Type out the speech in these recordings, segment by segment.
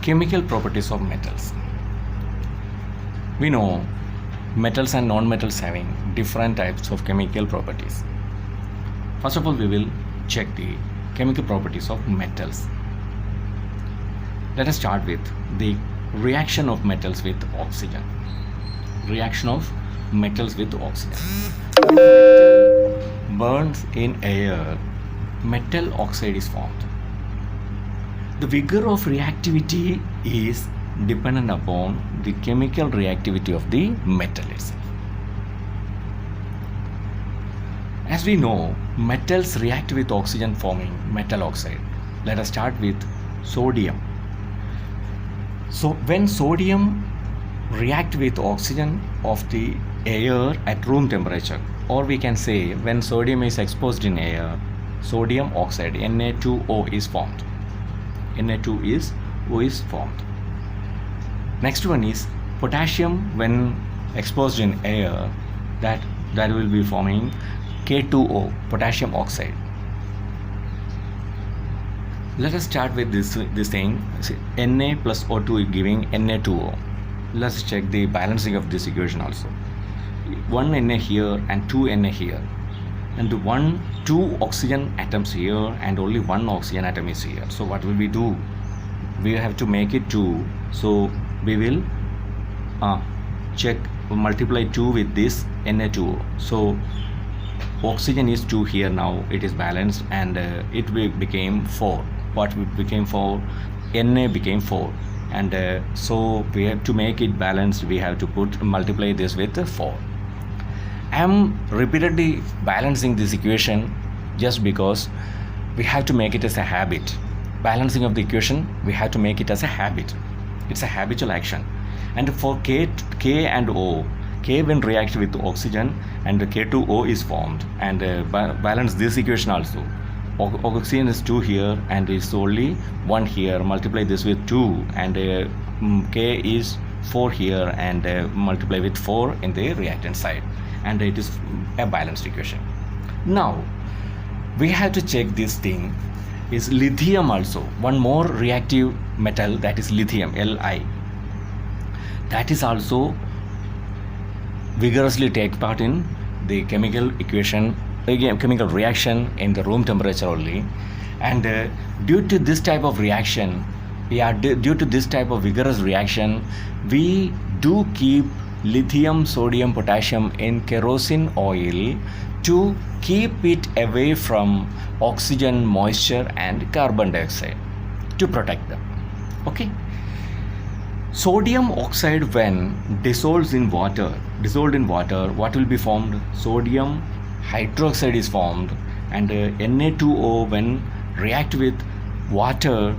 Chemical properties of metals. We know metals and non-metals having different types of chemical properties. First of all, we will check the chemical properties of metals. Let us start with the reaction of metals with oxygen. Reaction of metals with oxygen. When metal burns in air, metal oxide is formed. The vigor of reactivity is dependent upon the chemical reactivity of the metal itself. As we know, metals react with oxygen forming metal oxide. Let us start with sodium. So when sodium react with oxygen of the air at room temperature, or we can say when sodium is exposed in air, sodium oxide Na2O is formed. Na2O is formed. Next one is potassium. When exposed in air, that will be forming K2O, potassium oxide. Let us start with this thing. Na plus O2 is giving Na2O. Let's check the balancing of this equation also. 1 Na here and 2 Na here, and 2 oxygen atoms here and only 1 oxygen atom is here. So what will we do? We have to make it 2. So we will multiply 2 with this Na2O. So oxygen is 2 here. Now it is balanced, and it became 4. What became 4? Na became 4, and so we have to make it balanced. We have to multiply this with 4. I am repeatedly balancing this equation just because we have to make it as a habit. Balancing of the equation, we have to make it as a habit. It's a habitual action. And for K and O, K when react with oxygen and K2O is formed, and balance this equation also. Oxygen is 2 here and is only 1 here. Multiply this with 2, and K is 4 here, and multiply with 4 in the reactant side, and it is a balanced equation. Now we have to check this thing is lithium also. One more reactive metal, that is lithium, Li. That is also vigorously take part in the chemical equation, chemical reaction in the room temperature only. And due to this type of reaction, due to this type of vigorous reaction, we do keep lithium, sodium, potassium in kerosene oil to keep it away from oxygen, moisture and carbon dioxide, to protect them. Okay. Sodium oxide, when dissolved in water, what will be formed? Sodium hydroxide is formed, and Na2O when react with water,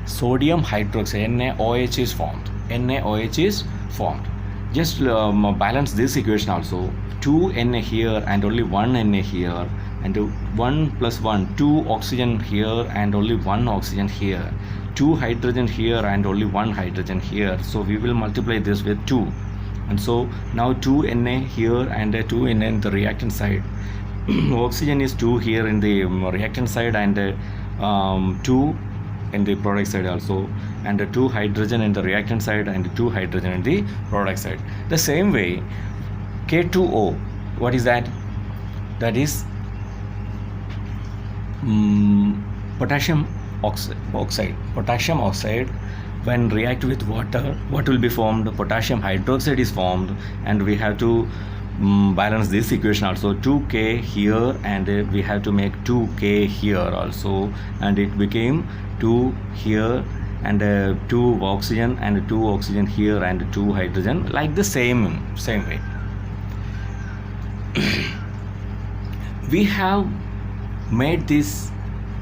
sodium hydroxide, NaOH is formed. NaOH is formed. Just balance this equation also. 2 Na here and only 1 Na here, and 1 plus 1, 2 oxygen here and only 1 oxygen here, 2 hydrogen here and only 1 hydrogen here. So we will multiply this with 2, and so now 2 Na here and 2 Na in the reactant side. Oxygen is 2 here in the reactant side, and 2 in the product side also, and 2 hydrogen in the reactant side and 2 hydrogen in the product side. The same way, K2O, what is that? That is potassium oxide. Potassium oxide when react with water, what will be formed? Potassium hydroxide is formed, and we have to balance this equation also. 2K here, and we have to make 2K here also, and it became 2 here, and 2 oxygen and 2 oxygen here and 2 hydrogen, like the same way. We have made these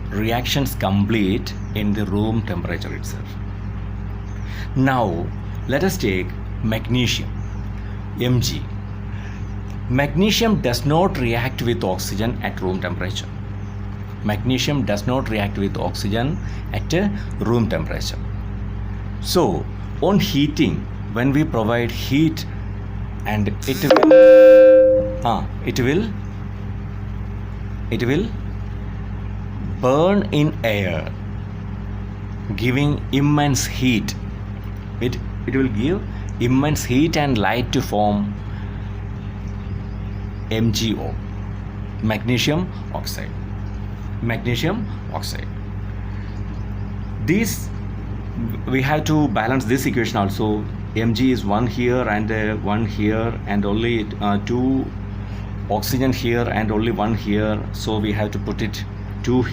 reactions complete in the room temperature itself. Now let us take magnesium, Mg. Magnesium does not react with oxygen at room temperature. Magnesium does not react with oxygen at room temperature. So on heating, when we provide heat, and it will burn in air, giving immense heat it will give immense heat and light to form MgO, magnesium oxide. Magnesium oxide. This we have to balance this equation also. Mg is 1 here and 1 here, and only 2 oxygen here and only 1 here. So we have to put it 2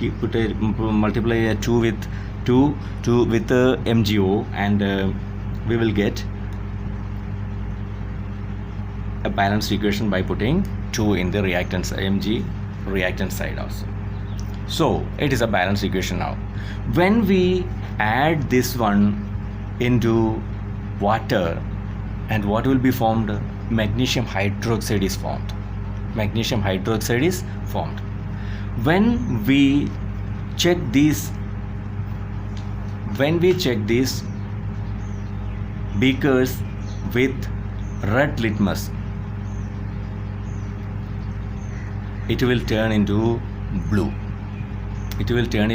multiply 2 with 2 with MgO, and we will get a balanced equation by putting 2 in the reactants Mg reactant side also. So it is a balanced equation now. When we add this one into water, and what will be formed? Magnesium hydroxide is formed. Magnesium hydroxide is formed. When we check these beakers with red litmus, it will turn into blue. It will turn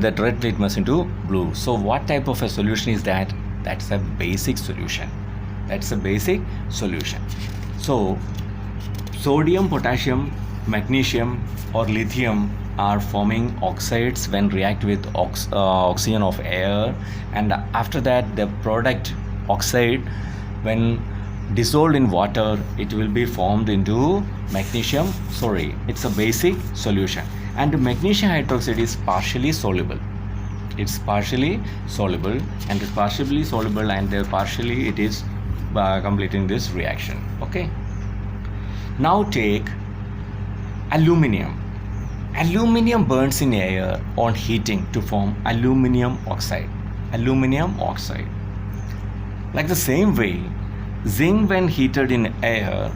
that red litmus into blue. So what type of a solution is that? That's a basic solution. That's a basic solution. So sodium, potassium, magnesium or lithium are forming oxides when react with oxygen of air, and after that the product oxide, when dissolved in water, it will be formed into magnesium. It's a basic solution. And magnesium hydroxide is partially soluble. It's partially soluble, and partially it is completing this reaction. Okay. Now take aluminium. Aluminium burns in air on heating to form aluminium oxide. Aluminium oxide. Like the same way, zinc when heated in air,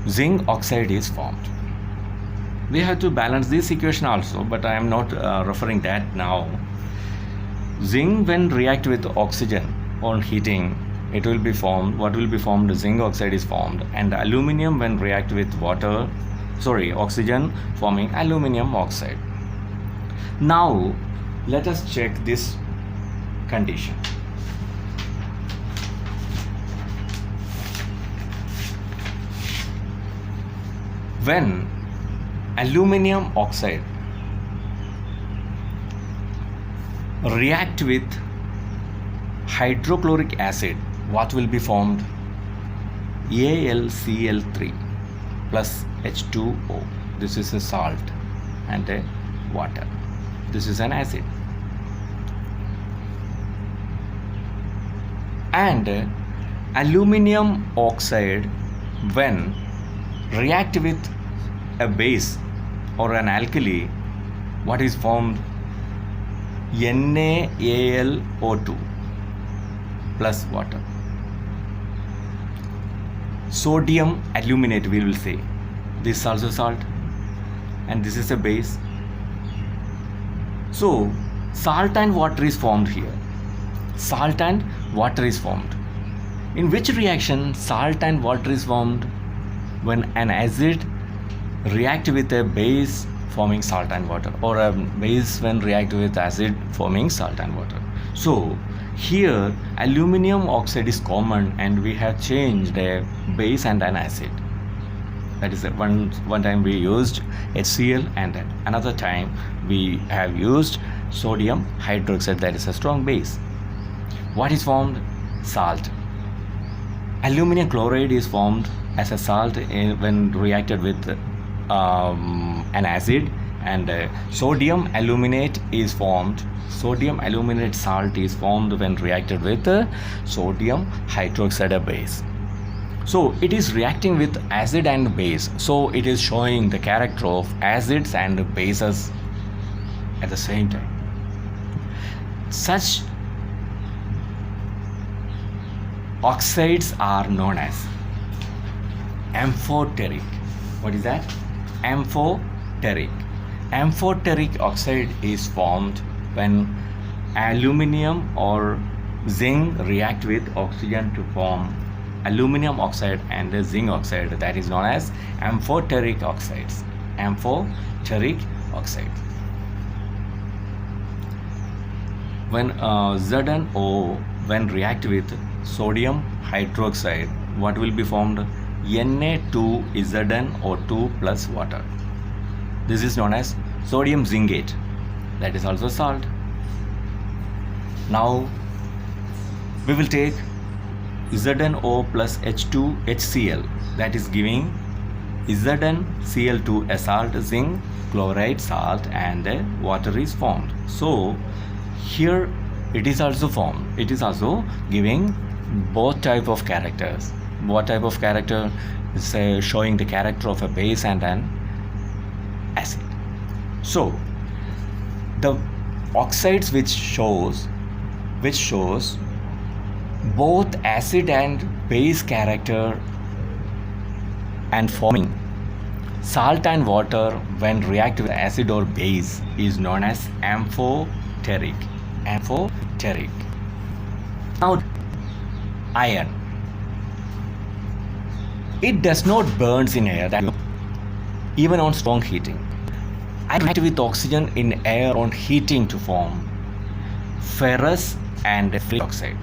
zinc oxide is formed. We have to balance this equation also, but I am not referring that now. Zinc when react with oxygen on heating, it will be formed. What will be formed? Zinc oxide is formed. And aluminium when react with oxygen, forming aluminium oxide. Now let us check this condition. When aluminium oxide react with hydrochloric acid, what will be formed? AlCl3 plus H2O. This is a salt and a water. This is an acid. And aluminium oxide when react with a base or an alkali, what is formed? NaAlO2 plus water. Sodium aluminate, we will say. This is also salt, and this is a base. So salt and water is formed here. Salt and water is formed. In which reaction salt and water is formed? When an acid react with a base forming salt and water, or a base when react with acid forming salt and water. So here aluminium oxide is common, and we have changed a base and an acid. That is one time we used HCl, and another time we have used sodium hydroxide, that is a strong base. What is formed? Salt. Aluminium chloride is formed as a salt when reacted with an acid, and sodium aluminate is formed. Sodium aluminate salt is formed when reacted with sodium hydroxide base. So it is reacting with acid and base, so it is showing the character of acids and bases at the same time. Such oxides are known as amphoteric. What is that? Amphoteric. Amphoteric oxide is formed when aluminium or zinc react with oxygen to form aluminium oxide and zinc oxide. That is known as amphoteric oxides. Amphoteric oxide. when ZnO when react with sodium hydroxide, what will be formed? Na2ZnO2 plus water. This is known as sodium zincate. That is also salt. Now we will take ZnO plus H2HCl, that is giving ZnCl2, a salt, zinc chloride salt, and water is formed. So here it is also formed. It is also giving both type of characters. What type of character? Is showing the character of a base and an acid. So the oxides which shows both acid and base character and forming salt and water when react with acid or base is known as amphoteric. Now iron, it does not burns in air, that even on strong heating. Iron react with oxygen in air on heating to form ferrous and ferric oxide,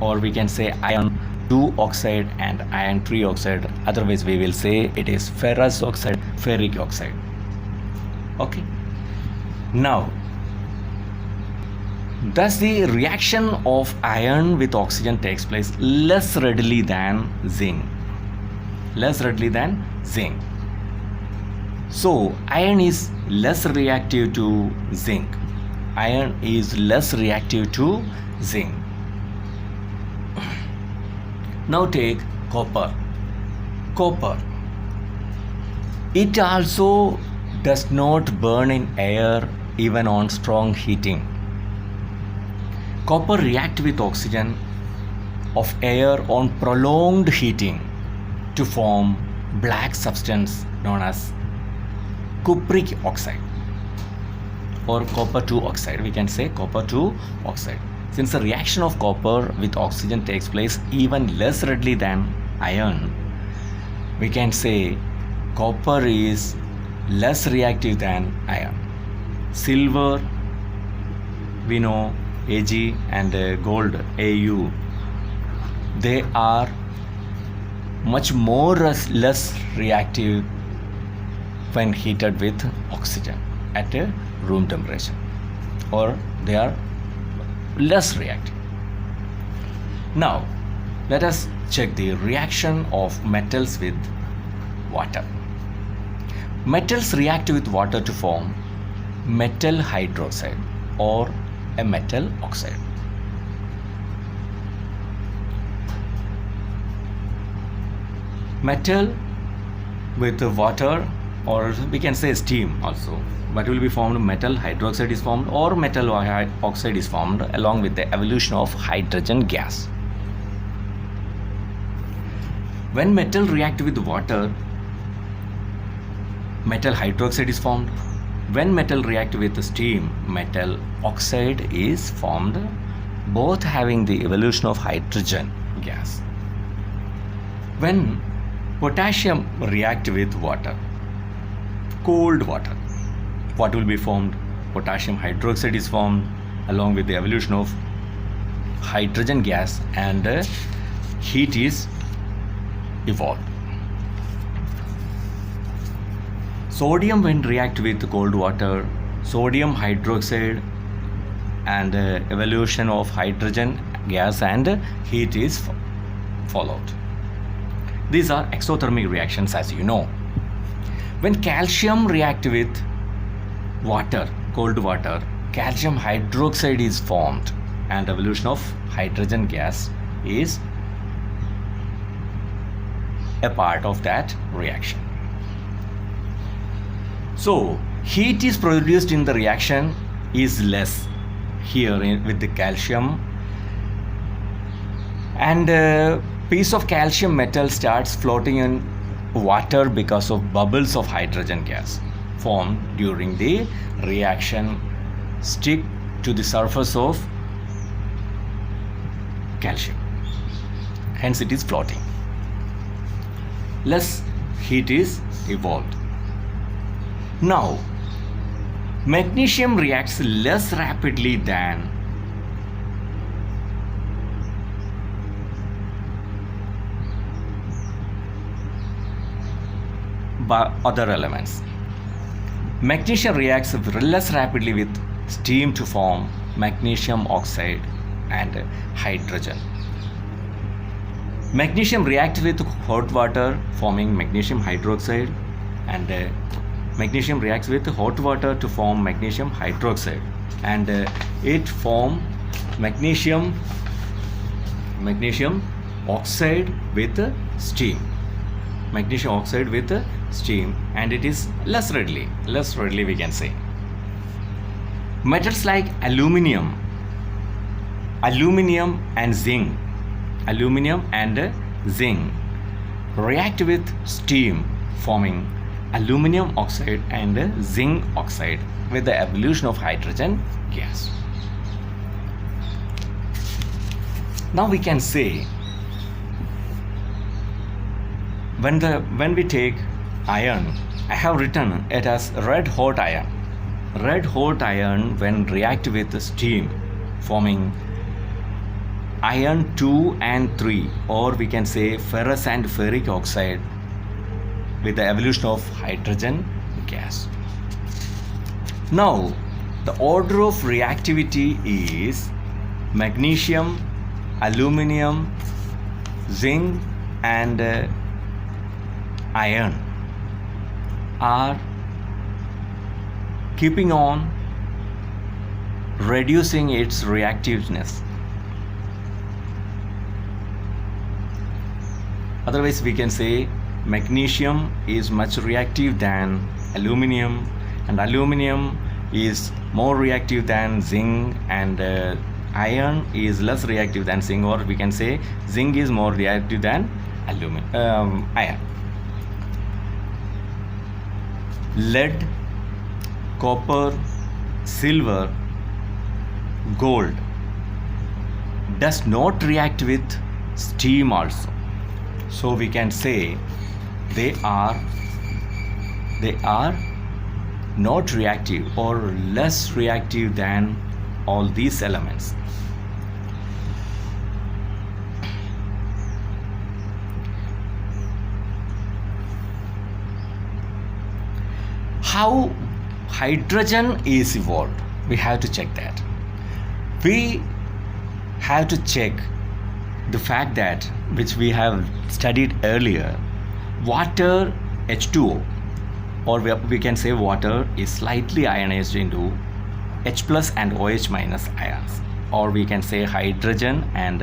or we can say iron 2 oxide and iron 3 oxide. Otherwise we will say it is ferrous oxide, ferric oxide. Okay. Now thus the reaction of iron with oxygen takes place less readily than zinc. So iron is less reactive to zinc. Now take copper. It also does not burn in air even on strong heating. Copper reacts with oxygen of air on prolonged heating to form black substance known as cupric oxide or copper 2 oxide. We can say copper 2 oxide. Since the reaction of copper with oxygen takes place even less readily than iron, we can say copper is less reactive than iron. Silver, we know Ag, and gold Au, they are much more less reactive when heated with oxygen at a room temperature, or they are less reactive. Now let us check the reaction of metals with water. Metals react with water to form metal hydroxide or a metal oxide. Metal with water, or we can say steam also, what will be formed? Metal hydroxide is formed or metal oxide is formed along with the evolution of hydrogen gas. When metal react with water, metal hydroxide is formed. When metal react with steam, metal oxide is formed, both having the evolution of hydrogen gas. When potassium react with water, cold water, what will be formed? Potassium hydroxide is formed along with the evolution of hydrogen gas, and heat is evolved. Sodium when react with cold water, sodium hydroxide and evolution of hydrogen gas and heat is followed. These are exothermic reactions, as you know. When calcium react with water, cold water, calcium hydroxide is formed and evolution of hydrogen gas is a part of that reaction. So heat is produced in the reaction is less here with the calcium, and a piece of calcium metal starts floating in water because of bubbles of hydrogen gas formed during the reaction stick to the surface of calcium, hence it is floating. Less heat is evolved. Now magnesium reacts less rapidly than other elements. Magnesium reacts less rapidly with steam to form magnesium oxide and hydrogen. Magnesium reacts with hot water forming magnesium hydroxide, and magnesium reacts with hot water to form magnesium hydroxide, and it forms magnesium oxide with steam. Magnesium oxide with steam, and it is less readily we can say. Metals like aluminium and zinc react with steam forming aluminum oxide and zinc oxide with the evolution of hydrogen gas. Now we can say, when we take iron, I have written it as red hot iron. Red hot iron when react with steam forming iron 2 and 3, or we can say ferrous and ferric oxide with the evolution of hydrogen gas. Now the order of reactivity is magnesium, aluminum, zinc and iron are keeping on reducing its reactiveness. Otherwise we can say magnesium is much reactive than aluminum, and aluminum is more reactive than zinc, and iron is less reactive than zinc, or we can say zinc is more reactive than iron. Lead, copper, silver, gold does not react with steam also. So we can say they are not reactive or less reactive than all these elements. How hydrogen is evolved, we have to check that. We have to check the fact that, which we have studied earlier, water H2O, or we can say water is slightly ionized into H plus and OH minus ions, or we can say hydrogen and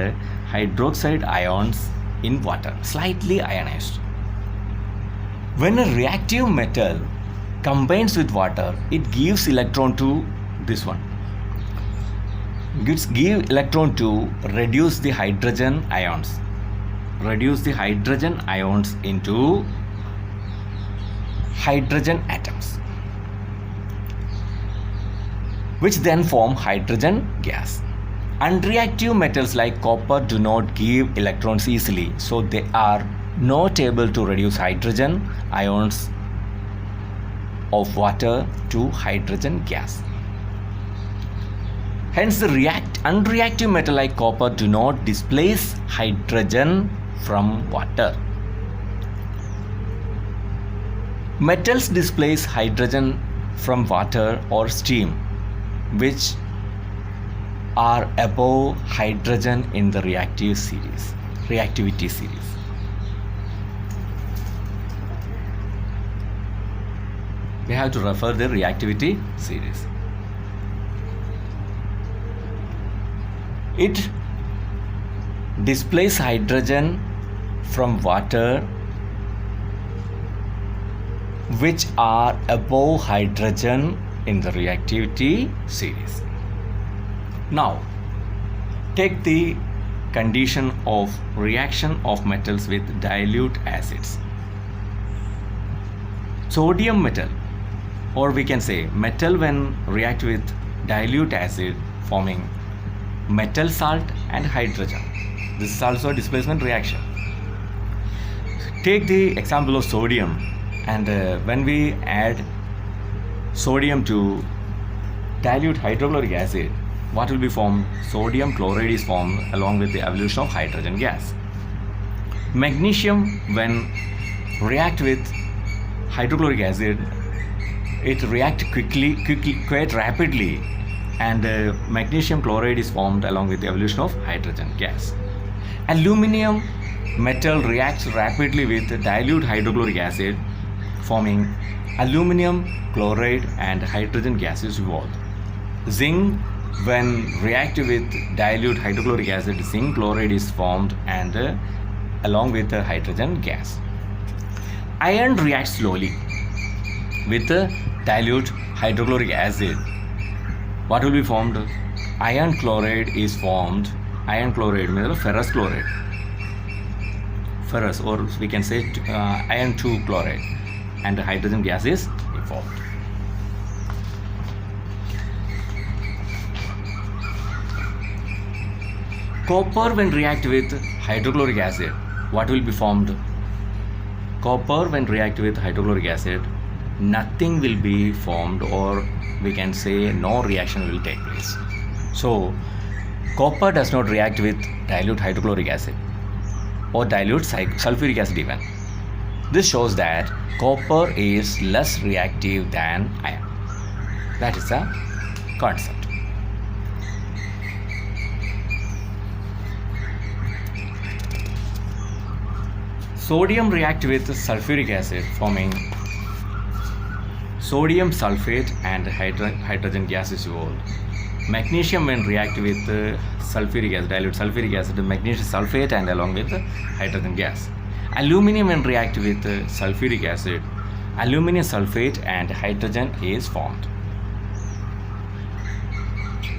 hydroxide ions in water, slightly ionized. When a reactive metal combines with water, it gives electron to this one. Give electron to reduce the hydrogen ions. Reduce the hydrogen ions into hydrogen atoms, which then form hydrogen gas. Unreactive metals like copper do not give electrons easily, so they are not able to reduce hydrogen ions of water to hydrogen gas. Hence, the unreactive metal like copper do not displace hydrogen from water. Metals displace hydrogen from water or steam, which are above hydrogen in the reactivity series. We have to refer the reactivity series. It displaces hydrogen from water, which are above hydrogen in the reactivity series. Now, take the condition of reaction of metals with dilute acids. Sodium metal, or we can say metal when react with dilute acid forming metal salt and hydrogen. This is also a displacement reaction. Take the example of sodium, and when we add sodium to dilute hydrochloric acid, what will be formed? Sodium chloride is formed along with the evolution of hydrogen gas. Magnesium when react with hydrochloric acid, it reacts quickly, quite rapidly, and magnesium chloride is formed along with the evolution of hydrogen gas. Aluminium metal reacts rapidly with dilute hydrochloric acid, forming aluminium chloride and hydrogen gas is evolved. Zinc, when reacted with dilute hydrochloric acid, zinc chloride is formed and along with the hydrogen gas. Iron reacts slowly with dilute hydrochloric acid. What will be formed? Iron chloride is formed. Iron chloride means ferrous chloride. Ferrous, or we can say iron 2 chloride, and the hydrogen gas is formed. Copper, when react with hydrochloric acid, what will be formed? Copper, when react with hydrochloric acid, nothing will be formed, or we can say no reaction will take place. So copper does not react with dilute hydrochloric acid or dilute sulfuric acid even. This shows that copper is less reactive than iron. That is the concept. Sodium react with sulfuric acid, forming sodium sulfate and hydrogen gas is evolved. Magnesium, when react with sulfuric acid, dilute sulfuric acid, magnesium sulfate and along with hydrogen gas. Aluminium, when react with sulfuric acid, aluminium sulfate and hydrogen is formed.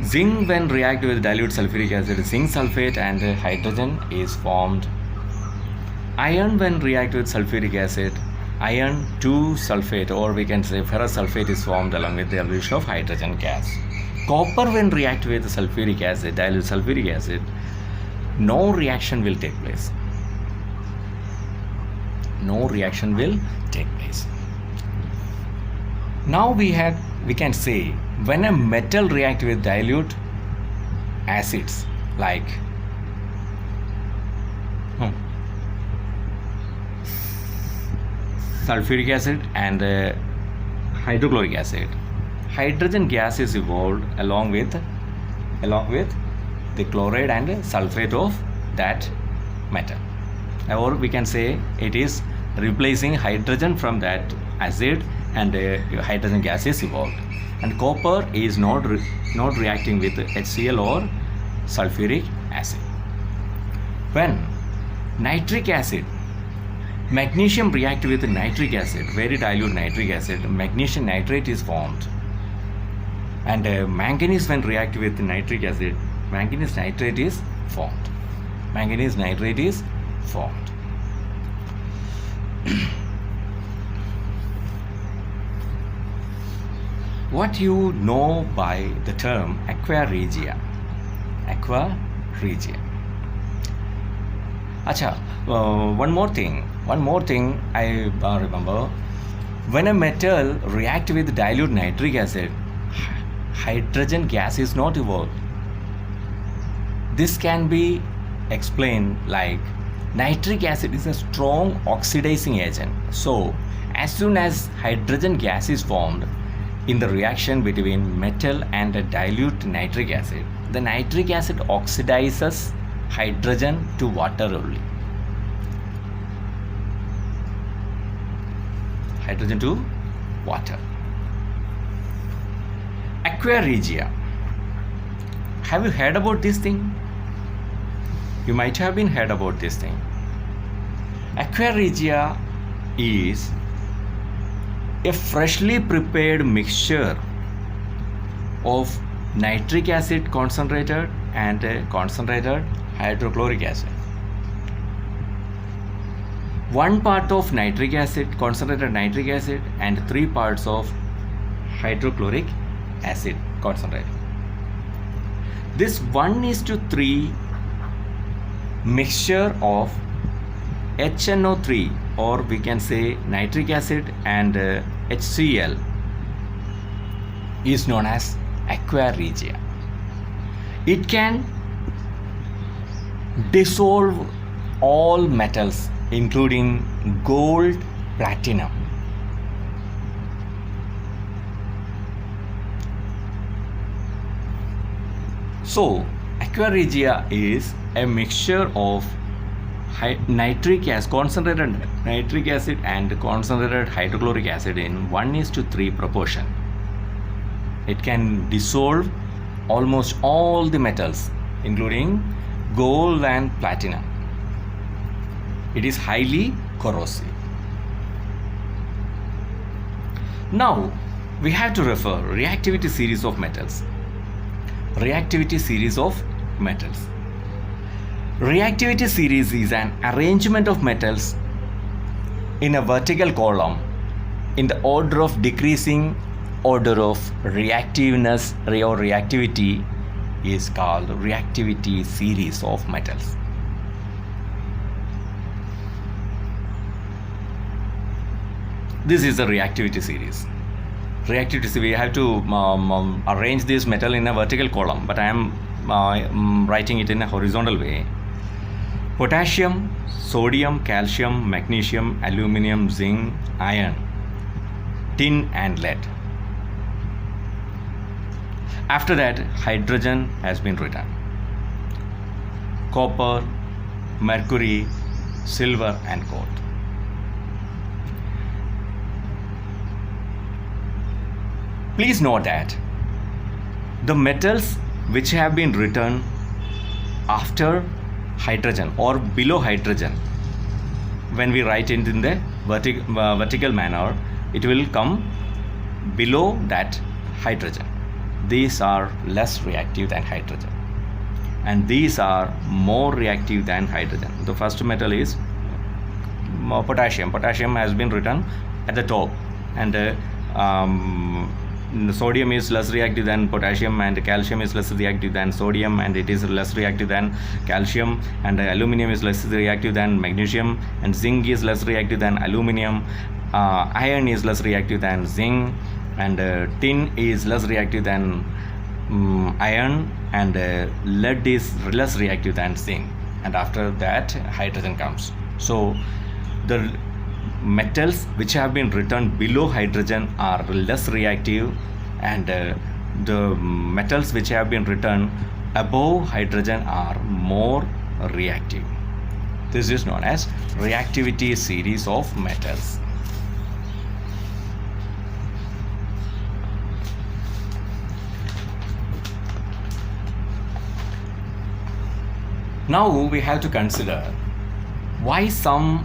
Zinc, when react with dilute sulfuric acid, zinc sulfate and hydrogen is formed. Iron, when react with sulfuric acid, iron 2 sulfate, or we can say ferrous sulfate is formed along with the evolution of hydrogen gas. Copper, when react with sulfuric acid, dilute sulfuric acid, no reaction will take place. No reaction will take place. Now we can say when a metal react with dilute acids like sulfuric acid and hydrochloric acid, hydrogen gas is evolved along with the chloride and sulfate of that metal, or we can say it is replacing hydrogen from that acid, and hydrogen gas is evolved, and copper is not reacting with HCl or sulfuric acid. When nitric acid, magnesium react with nitric acid, very dilute nitric acid, magnesium nitrate is formed, and manganese, when react with nitric acid, manganese nitrate is formed. Manganese nitrate is formed. What you know by the term aqua regia? Aqua regia. Acha, one more thing I remember. When a metal react with dilute nitric acid, hydrogen gas is not evolved. This can be explained like nitric acid is a strong oxidizing agent. So as soon as hydrogen gas is formed in the reaction between metal and dilute nitric acid, the nitric acid oxidizes hydrogen to water only. Hydrogen to water. Aqua regia. Have you heard about this thing? You might have been heard about this thing. Aqua regia is a freshly prepared mixture of nitric acid concentrated and concentrated hydrochloric acid. 1 part of nitric acid, concentrated nitric acid, and 3 parts of hydrochloric acid concentrated. This 1:3 mixture of HNO3, or we can say nitric acid and HCl, is known as aqua regia. It can dissolve all metals including gold, platinum. So aqua regia is a mixture of concentrated nitric acid and concentrated hydrochloric acid in 1:3 proportion. It can dissolve almost all the metals, including gold and platinum. It is highly corrosive. Now we have to refer reactivity series of metals. Reactivity series of metals. Reactivity series is an arrangement of metals in a vertical column in the order of decreasing order of reactiveness or reactivity is called reactivity series of metals. This is the reactivity series. Reactivity series, we have to arrange this metal in a vertical column, but I am writing it in a horizontal way. Potassium, sodium, calcium, magnesium, aluminum, zinc, iron, tin and lead. After that, hydrogen has been written. Copper, mercury, silver and gold. Please note that the metals which have been written after hydrogen or below hydrogen, when we write it in the vertical manner, it will come below that hydrogen. These are less reactive than hydrogen, and these are more reactive than hydrogen. The first metal is potassium. Potassium has been written at the top, and sodium is less reactive than potassium, and calcium is less reactive than sodium, and it is less reactive than calcium, and aluminum is less reactive than magnesium, and zinc is less reactive than aluminum, iron is less reactive than zinc, and tin is less reactive than iron, and lead is less reactive than zinc, and after that hydrogen comes. So the metals which have been written below hydrogen are less reactive, and the metals which have been written above hydrogen are more reactive. This is known as reactivity series of metals. Now we have to consider why some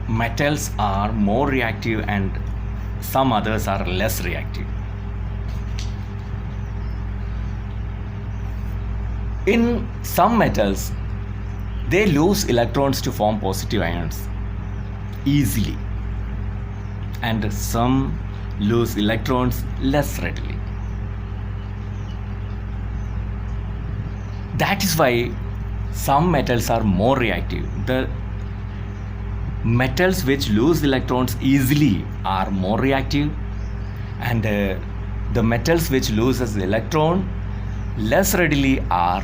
metals are more reactive and some others are less reactive. In some metals, they lose electrons to form positive ions easily, and some lose electrons less readily. That is why some metals are more reactive. The metals which lose electrons easily are more reactive, and the metals which loses electron less readily are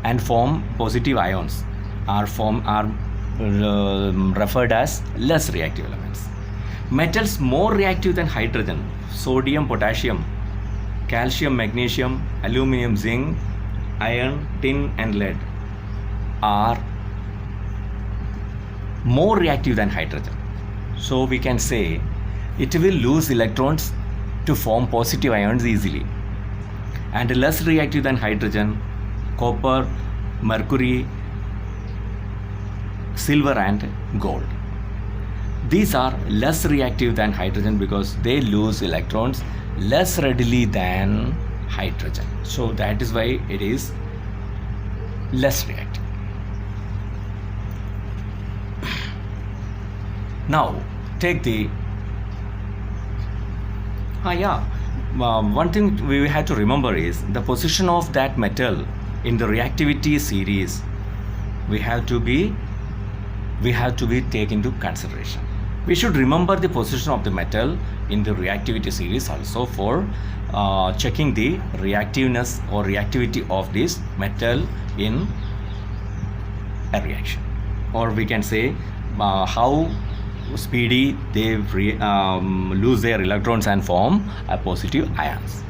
and form positive ions are referred as less reactive elements. Metals more reactive than hydrogen, sodium, potassium, calcium, magnesium, aluminum, zinc, iron, tin and lead are more reactive than hydrogen. So we can say it will lose electrons to form positive ions easily, and less reactive than hydrogen, copper, mercury, silver and gold. These are less reactive than hydrogen because they lose electrons less readily than hydrogen. So that is why it is less reactive. Now take the one thing we have to remember is the position of that metal in the reactivity series. We have to be taken into consideration. We should remember the position of the metal in the reactivity series also for checking the reactiveness or reactivity of this metal in a reaction, or we can say how speedy they lose their electrons and form a positive ions.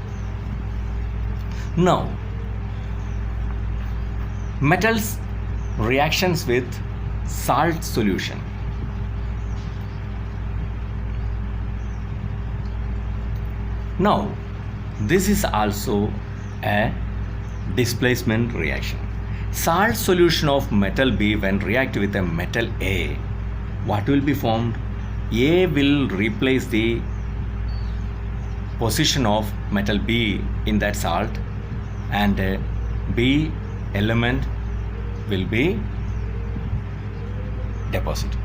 Now Metals reactions with salt solution. Now, this is also a displacement reaction. Salt solution of metal B when react with a metal A, what will be formed? A will replace the position of metal B in that salt, and B element will be deposited.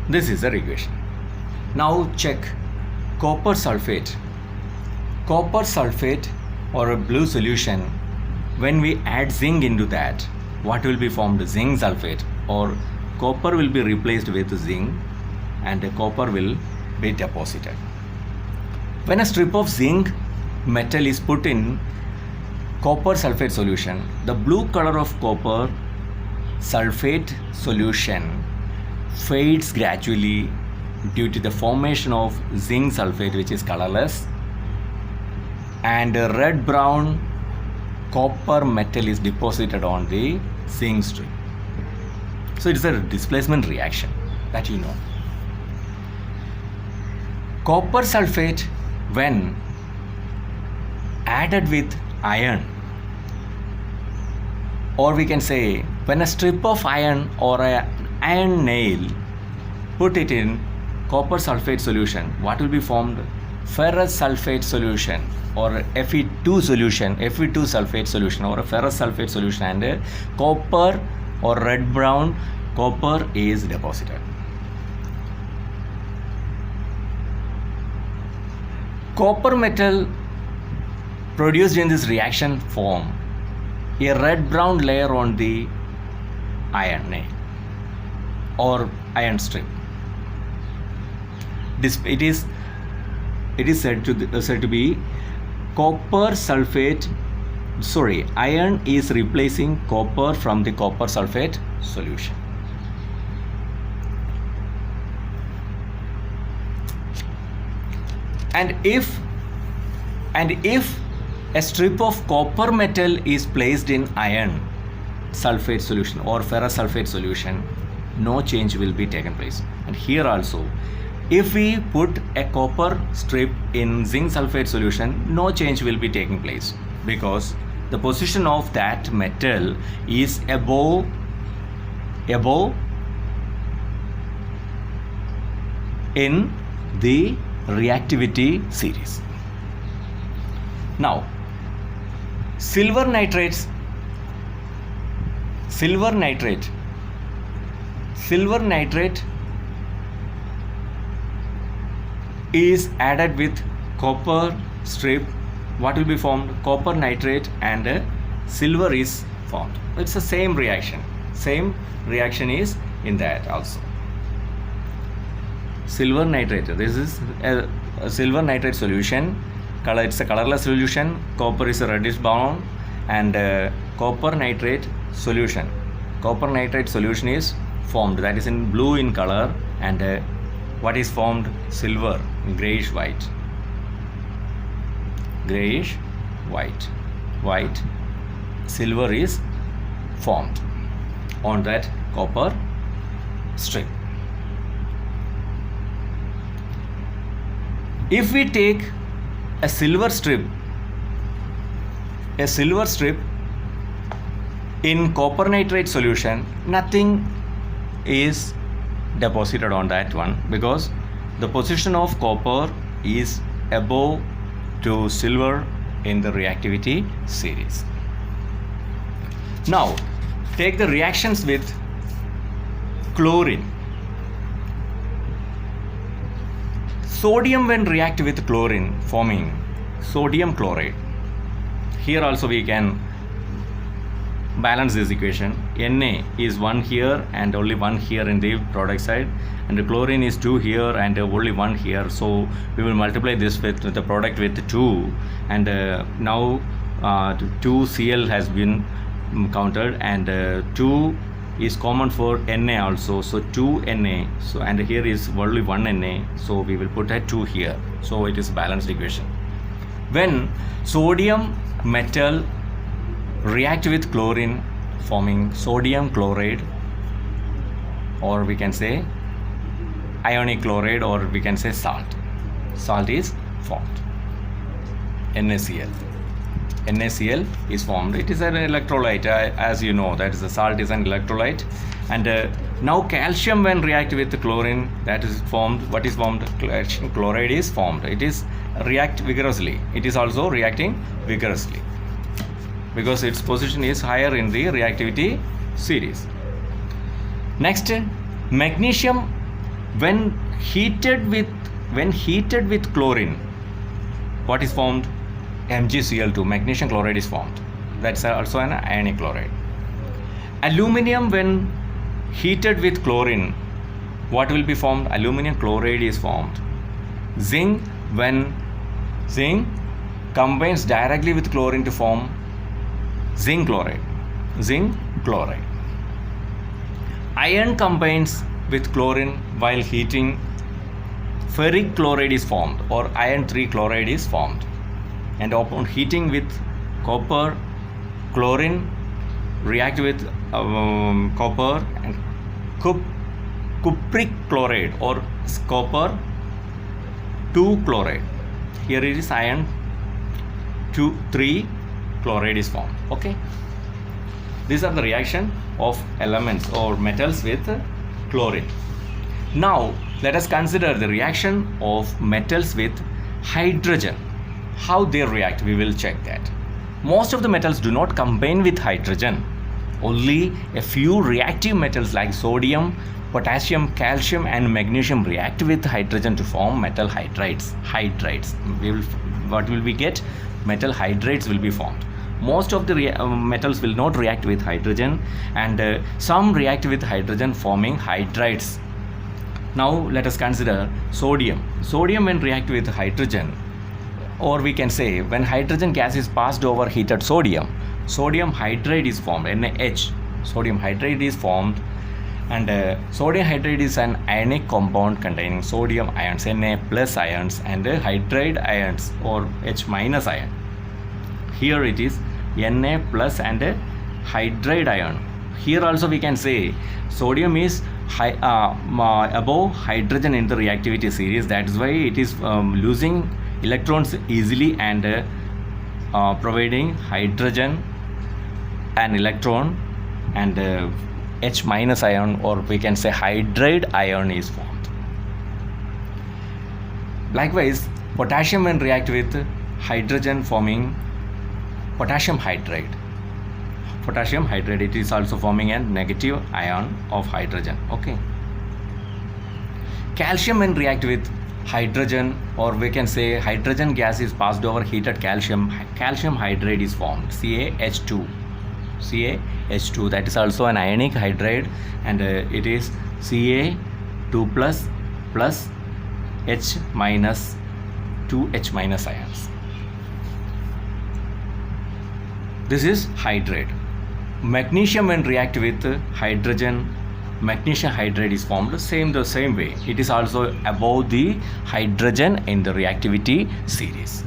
This is the equation. Now check copper sulfate. Copper sulfate or a blue solution, when we add zinc into that, what will be formed? Zinc sulfate, or copper will be replaced with zinc and the copper will be deposited. When a strip of zinc metal is put in copper sulfate solution, the blue color of copper sulfate solution fades gradually due to the formation of zinc sulfate, which is colorless, and red brown copper metal is deposited on the zinc strip. So it is a displacement reaction that you know. Copper sulfate when added with iron, or we can say when a strip of iron or an iron nail put it in copper sulfate solution, what will be formed? Ferrous sulfate solution or Fe2 solution, Fe2 sulfate solution or a ferrous sulfate solution, and a copper or red brown copper is deposited. Copper metal produced in this reaction form a red brown layer on the iron nail or iron strip. It is said to be copper sulfate. Sorry, iron is replacing copper from the copper sulfate solution. And if a strip of copper metal is placed in iron sulfate solution or ferrous sulfate solution, no change will be taken place. And here also, if we put a copper strip in zinc sulfate solution, no change will be taking place, because the position of that metal is above in the reactivity series. Now, silver nitrate is added with copper strip. What will be formed? Copper nitrate and silver is formed. It's the same reaction. Same reaction is in that also. Silver nitrate. This is a silver nitrate solution. It's a colorless solution. Copper is a reddish brown, and copper nitrate solution. Copper nitrate solution is formed. That is in blue in color, and what is formed? Silver, grayish white. Grayish white. Silver is formed on that copper strip. If we take a silver strip in copper nitrate solution, nothing is deposited on that one, because the position of copper is above to silver in the reactivity series. Now take the reactions with chlorine. Sodium when react with chlorine, forming sodium chloride. Here also we can balance this equation. Na is 1 here and only 1 here in the product side, and the chlorine is 2 here and only 1 here, so we will multiply this with the product with 2, and now 2Cl has been counted, and 2 is common for Na also, so 2 Na, so and here is only 1 Na, so we will put a 2 here, so it is balanced equation. When sodium metal react with chlorine forming sodium chloride, or we can say ionic chloride, or we can say salt. Salt is formed. NaCl. NaCl is formed. It is an electrolyte, as you know, that is the salt is an electrolyte. And now calcium, when react with chlorine, that is formed. What is formed? Calcium chloride is formed. It is react vigorously. It is also reacting vigorously because its position is higher in the reactivity series. Next, magnesium, when heated with chlorine, what is formed? MgCl2, magnesium chloride is formed. That's also an ionic chloride. Aluminium, when heated with chlorine, what will be formed? Aluminium chloride is formed. Zinc, when zinc combines directly with chlorine to form zinc chloride. Zinc chloride. Iron combines with chlorine while heating, ferric chloride is formed, or iron 3 chloride is formed. And upon heating with copper, chlorine react with copper and cupric chloride, or copper 2 chloride. Here it is iron 3 chloride is formed. Okay, these are the reaction of elements or metals with chlorine. Now let us consider the reaction of metals with hydrogen. How they react, we will check that. Most of the metals do not combine with hydrogen. Only a few reactive metals like sodium, potassium, calcium and magnesium react with hydrogen to form metal hydrides. What will we get? Metal hydrides will be formed. Most of the metals will not react with hydrogen, and some react with hydrogen forming hydrides. Now let us consider sodium. Sodium, when react with hydrogen, or we can say when hydrogen gas is passed over heated sodium, sodium hydride is formed, NaH. Sodium hydride is formed, and sodium hydride is an ionic compound containing sodium ions, Na plus ions, and hydride ions, or H minus ion. Here it is Na plus and hydride ion. Here also we can say sodium is above hydrogen in the reactivity series. That is why it is losing electrons easily and providing hydrogen an electron, and H minus ion, or we can say hydride ion, is formed. Likewise, potassium, when react with hydrogen forming potassium hydride. Potassium hydride, it is also forming a negative ion of hydrogen. Okay. Calcium, when react with hydrogen, or we can say hydrogen gas is passed over heated calcium, calcium hydride is formed, CaH2. CaH2, that is also an ionic hydride, and it is Ca2 plus H minus 2 H minus ions. This is hydride. Magnesium, when react with hydrogen, magnesium hydride is formed the same way. It is also above the hydrogen in the reactivity series.